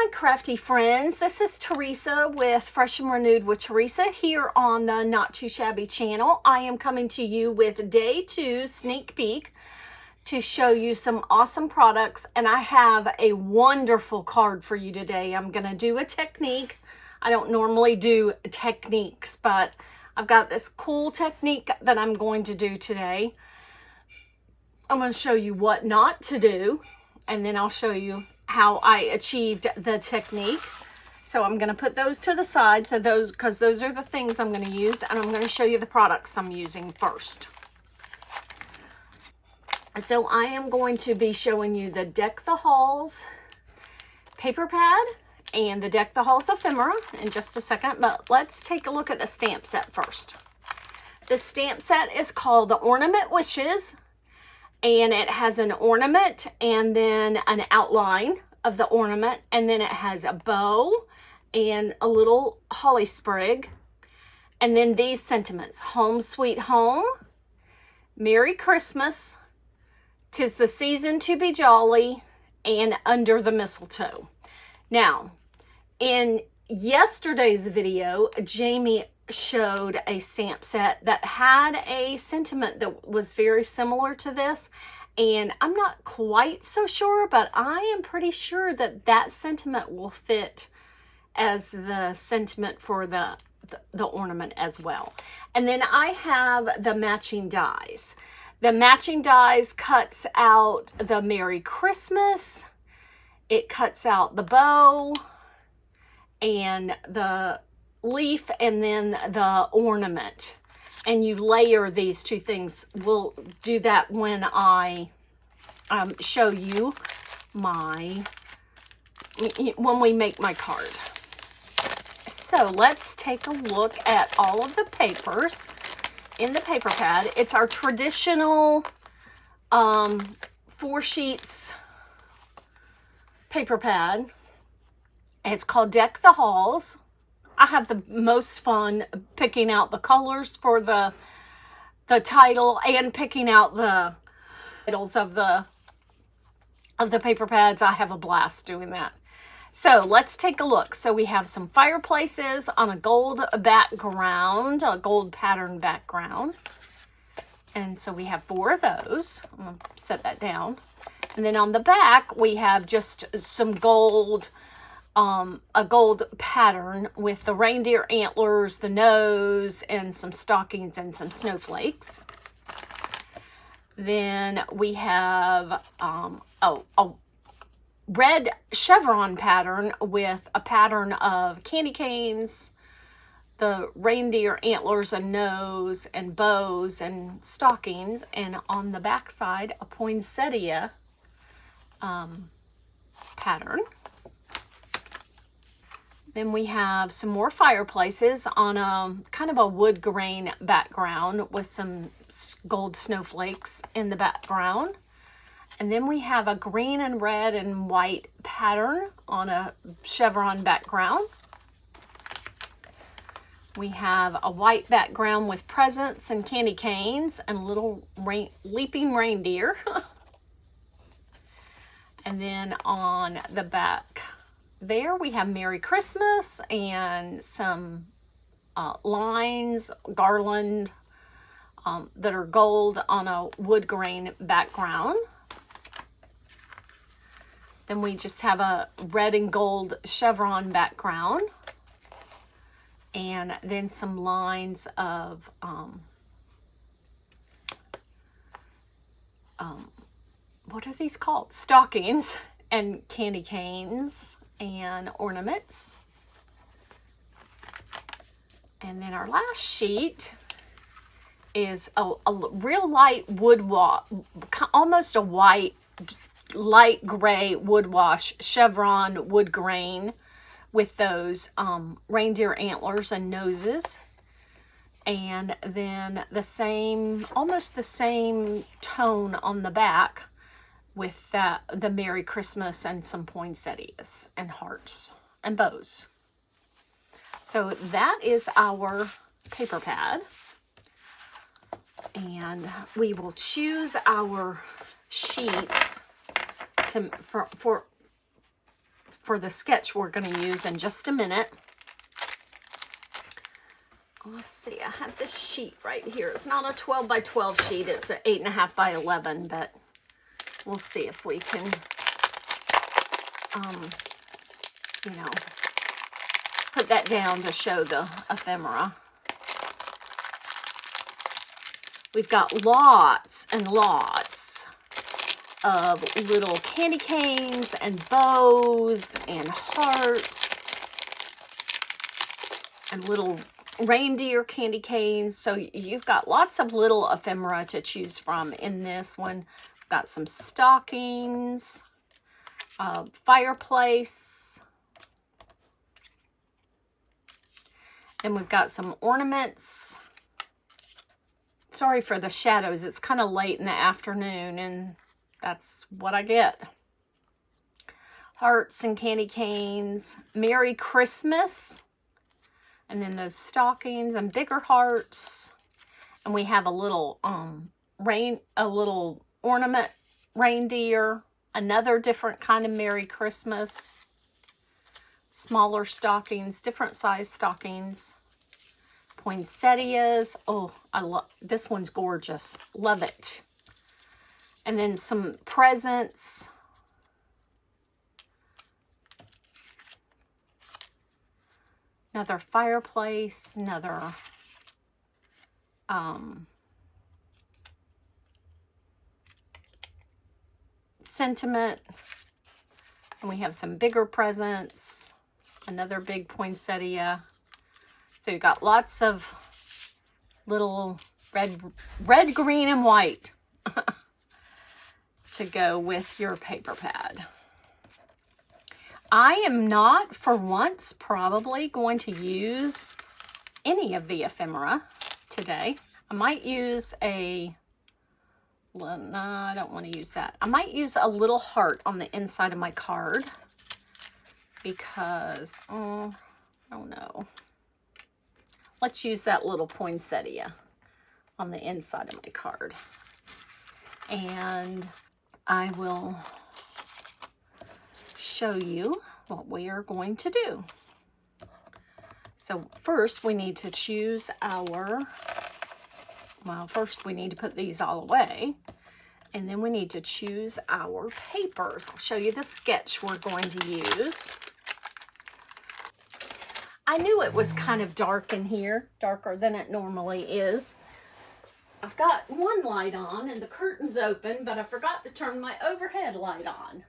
my crafty friends, this is Teresa with Fresh and Renewed with Teresa here on the Not Too Shabby channel. I am coming to you with day 2 sneak peek to show you some awesome products, and I have a wonderful card for you today. I'm going to do a technique. I don't normally do techniques, but I've got this cool technique that I'm going to do today. I'm going to show you what not to do, and then I'll show you how I achieved the technique. So I'm going to put those to the side, because those are the things I'm going to use, and I'm going to show you the products I'm using first. So I am going to be showing you the Deck the Halls paper pad and the Deck the Halls ephemera in just a second, but let's take a look at the stamp set first. The stamp set is called the Ornament Wishes, and it has an ornament and then an outline of the ornament, and then it has a bow and a little holly sprig, and then these sentiments: home sweet home, Merry Christmas, 'tis the season to be jolly, and under the mistletoe. Now, in yesterday's video, Jamie showed a stamp set that had a sentiment that was very similar to this, and I'm not quite so sure, but I am pretty sure that that sentiment will fit as the sentiment for the ornament as well. And then I have the matching dies. The matching dies cuts out the Merry Christmas, it cuts out the bow and the leaf, and then the ornament, and you layer these two things. We'll do that when I show you when we make my card. So let's take a look at all of the papers in the paper pad. It's our traditional 4 sheets paper pad. It's called Deck the Halls. I have the most fun picking out the colors for the title and picking out the titles of the paper pads. I have a blast doing that. So let's take a look. So we have some fireplaces on a gold background, a gold pattern background. And so we have 4 of those. I'm going to set that down. And then on the back, we have just some gold, a gold pattern with the reindeer antlers, the nose, and some stockings and some snowflakes. Then we have a red chevron pattern with a pattern of candy canes, the reindeer antlers and nose and bows and stockings, and on the back side a poinsettia pattern. Then we have some more fireplaces on a kind of a wood grain background with some gold snowflakes in the background. And then we have a green and red and white pattern on a chevron background. We have a white background with presents and candy canes and little leaping reindeer. And then on the back there we have Merry Christmas and some lines, garland that are gold on a wood grain background. Then we just have a red and gold chevron background, and then some lines of what are these called? Stockings and candy canes and ornaments. And then our last sheet is a real light wood wash, almost a white, light gray wood wash chevron wood grain with those reindeer antlers and noses, and then almost the same tone on the back with the Merry Christmas and some poinsettias and hearts and bows. So that is our paper pad, and we will choose our sheets for the sketch we're going to use in just a minute. Let's see, I have this sheet right here. It's not a 12 by 12 sheet, it's an 8.5 by 11, but we'll see if we can, you know, put that down to show the ephemera. We've got lots and lots of little candy canes and bows and hearts and little reindeer candy canes. So you've got lots of little ephemera to choose from in this one. We've got some stockings, fireplace, and we've got some ornaments. Sorry for the shadows. It's kind of late in the afternoon and that's what I get. Hearts and candy canes, Merry Christmas. And then those stockings and bigger hearts. And we have a little little ornament reindeer, another different kind of Merry Christmas. Smaller stockings, different size stockings. Poinsettias. Oh, I love this one's gorgeous. Love it. And then some presents. Another fireplace, another sentiment. And we have some bigger presents, another big poinsettia. So you've got lots of little red, green, and white to go with your paper pad. I am not, for once, probably going to use any of the ephemera today. I might use no, I don't want to use that. I might use a little heart on the inside of my card because, I don't know. Let's use that little poinsettia on the inside of my card. And I will show you what we are going to do. So first we need to choose first we need to put these all away, and then we need to choose our papers. I'll show you the sketch we're going to use. I knew it was kind of dark in here, darker than it normally is. I've got one light on and the curtain's open, but I forgot to turn my overhead light on.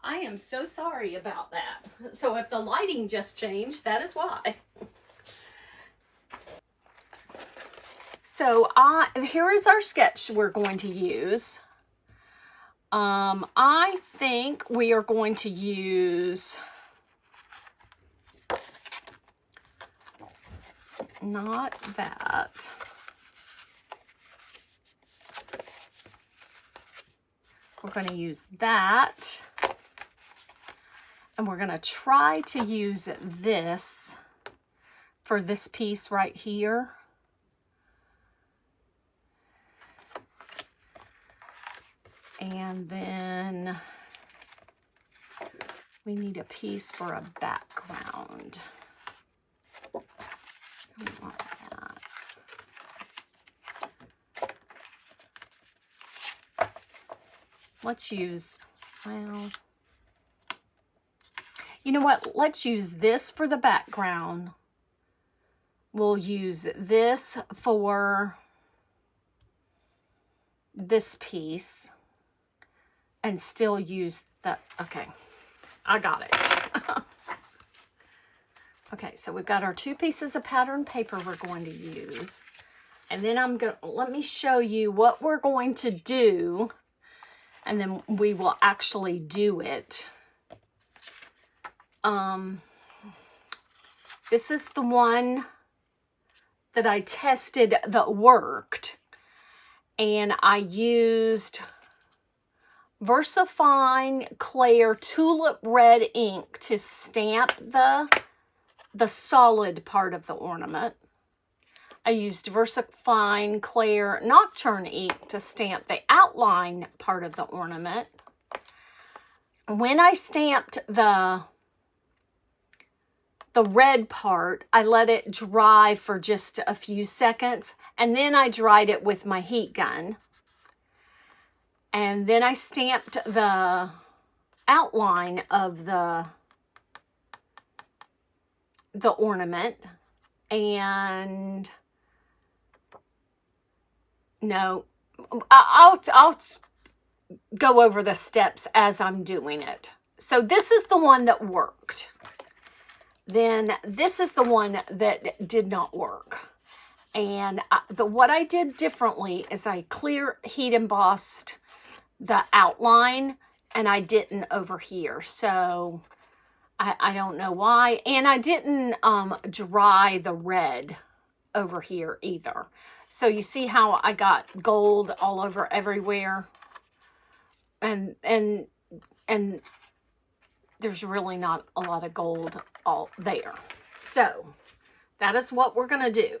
I am so sorry about that. So if the lighting just changed, that is why. So here is our sketch we're going to use. I think we are going to use not that. We're going to use that. And we're going to try to use this for this piece right here. And then we need a piece for a background. I want that. Let's use, well, you know what? Let's use this for the background. We'll use this for this piece and still use the, okay, I got it. Okay, so we've got our two pieces of pattern paper we're going to use. And then let me show you what we're going to do, and then we will actually do it. This is the one that I tested that worked, and I used VersaFine Clear Tulip Red ink to stamp the solid part of the ornament. I used VersaFine Clear Nocturne ink to stamp the outline part of the ornament. When I stamped the red part, I let it dry for just a few seconds, and then I dried it with my heat gun. And then I stamped the outline of the ornament. And no, I'll go over the steps as I'm doing it. So this is the one that worked. Then this is the one that did not work. And what I did differently is I clear heat embossed the outline, and I didn't over here. So I don't know why. And I didn't dry the red over here either. So you see how I got gold all over everywhere? And there's really not a lot of gold all there. So that is what we're going to do.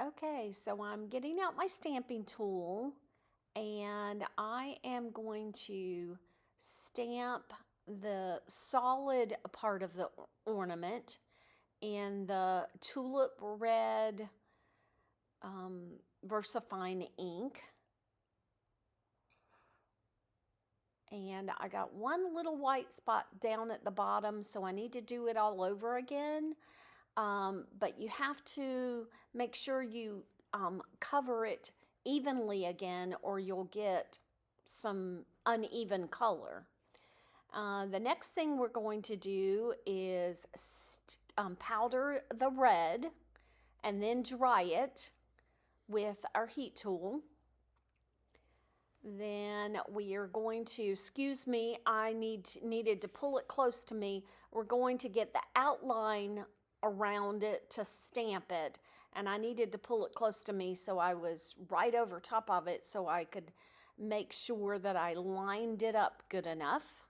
Okay, so I'm getting out my stamping tool, and I am going to stamp the solid part of the ornament in the tulip red VersaFine ink. And I got one little white spot down at the bottom, so I need to do it all over again. But you have to make sure you cover it evenly again, or you'll get some uneven color. The next thing we're going to do is powder the red and then dry it with our heat tool. Then we are going to, excuse me, I needed to pull it close to me. We're going to get the outline around it to stamp it, and I needed to pull it close to me so I was right over top of it so I could make sure that I lined it up good enough.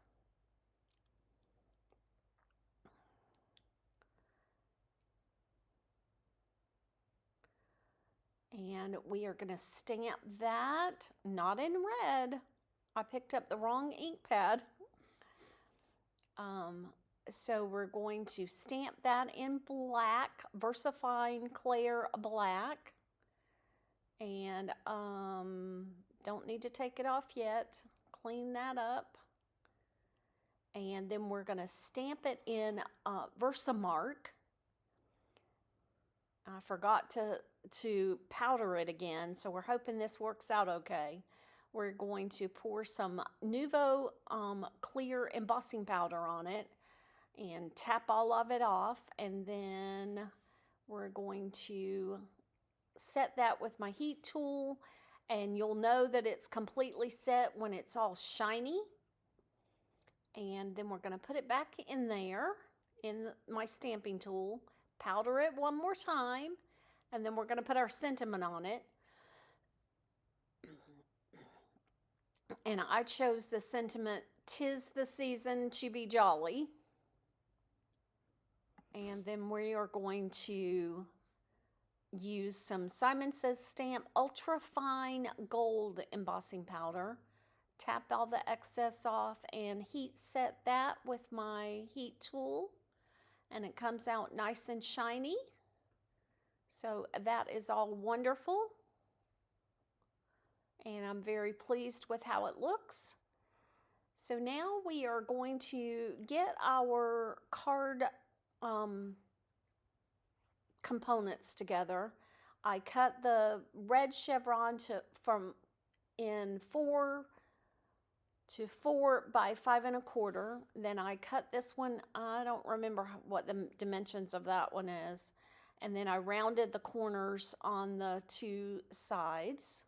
And we are going to stamp that, not in red. I picked up the wrong ink pad. So we're going to stamp that in black, VersaFine Clear Black. And don't need to take it off yet. Clean that up. And then we're going to stamp it in Versamark. I forgot to powder it again, so we're hoping this works out okay. We're going to pour some Nuvo clear embossing powder on it and tap all of it off, and then we're going to set that with my heat tool, and you'll know that it's completely set when it's all shiny. And then we're going to put it back in there in my stamping tool, powder it one more time, and then we're going to put our sentiment on it. And I chose the sentiment, "'Tis the season to be jolly." And then we are going to use some Simon Says Stamp Ultra Fine Gold embossing powder. Tap all the excess off and heat set that with my heat tool. And it comes out nice and shiny. So that is all wonderful. And I'm very pleased with how it looks. So now we are going to get our card components together. I cut the red chevron in 4 to 4 by 5 1/4. Then I cut this one, I don't remember what the dimensions of that one is. And then I rounded the corners on the 2 sides.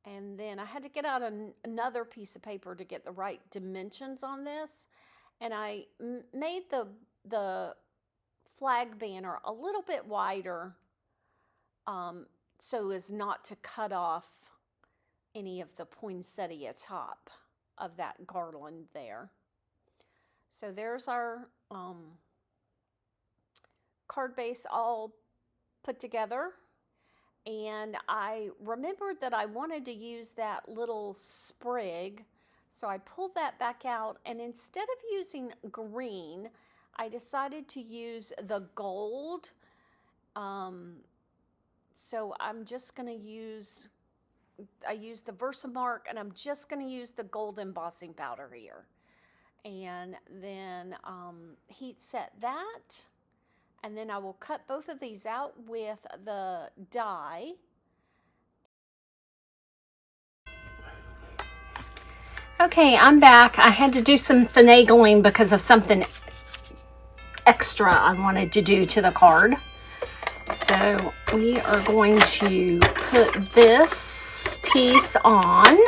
And then I had to get out another piece of paper to get the right dimensions on this. And I made the flag banner a little bit wider so as not to cut off any of the poinsettia top of that garland there. So there's our card base all put together. And I remembered that I wanted to use that little sprig, so I pulled that back out, and instead of using green, I decided to use the gold. So I'm just going to use, I used the Versamark, and I'm just going to use the gold embossing powder here. And then heat set that. And then I will cut both of these out with the die. Okay, I'm back. I had to do some finagling because of something extra I wanted to do to the card. So we are going to put this piece on.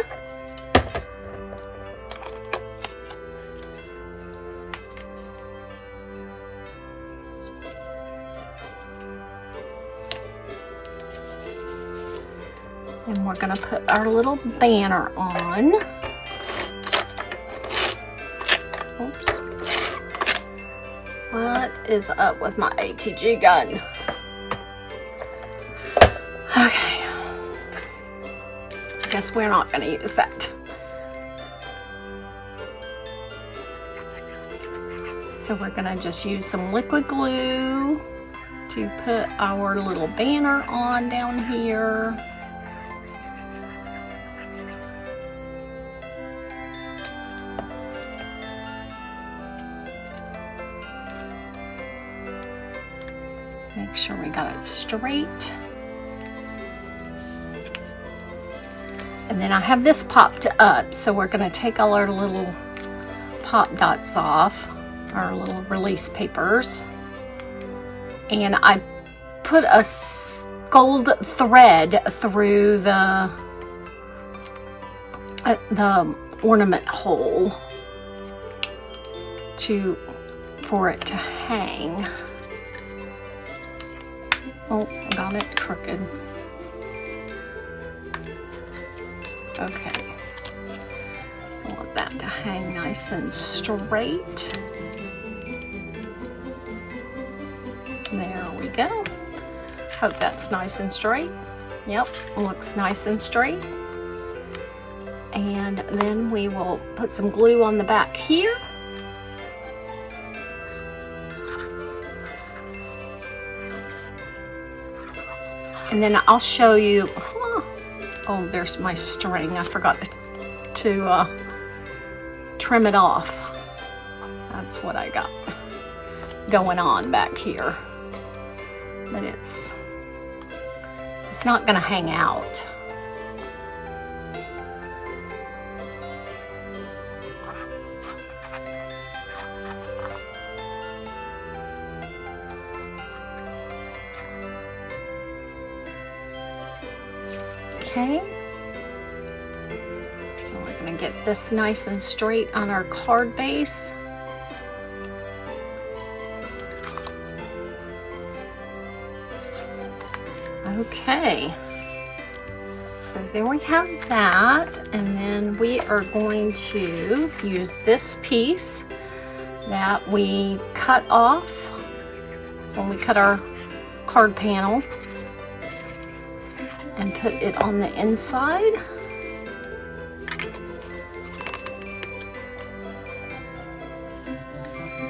And we're going to put our little banner on. Oops. What is up with my ATG gun? Okay. Guess we're not going to use that. So we're going to just use some liquid glue to put our little banner on down here. Make sure we got it straight. And then I have this popped up, so we're going to take all our little pop dots off, our little release papers. And I put a gold thread through the ornament hole for it to hang. Oh, I got it crooked. Okay. So I want that to hang nice and straight. There we go. Hope that's nice and straight. Yep, looks nice and straight. And then we will put some glue on the back here. And then I'll show you, oh, there's my string. I forgot to trim it off. That's what I got going on back here. But it's not gonna hang out. Okay, so we're going to get this nice and straight on our card base. Okay, so there we have that, and then we are going to use this piece that we cut off when we cut our card panel and put it on the inside.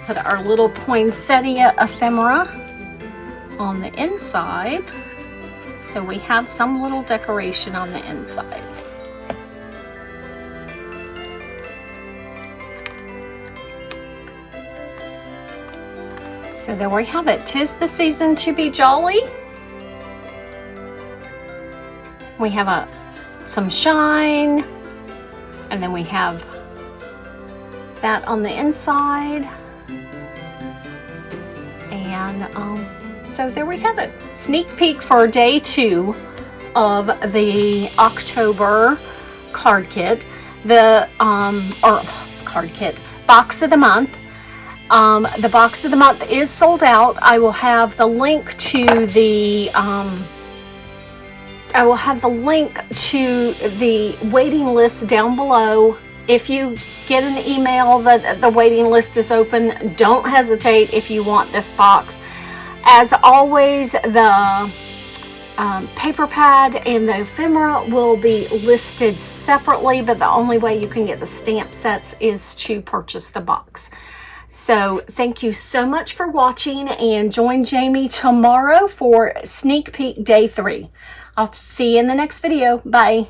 Put our little poinsettia ephemera on the inside, so we have some little decoration on the inside. So there we have it. 'Tis the season to be jolly. We have some shine, and then we have that on the inside. And so there we have it. Sneak peek for day 2 of the October card kit. The box of the month. The box of the month is sold out. I will have the link to the waiting list down below. If you get an email that the waiting list is open, don't hesitate if you want this box. As always, the paper pad and the ephemera will be listed separately, but the only way you can get the stamp sets is to purchase the box. So thank you so much for watching, and join Jamie tomorrow for sneak peek day 3. I'll see you in the next video. Bye.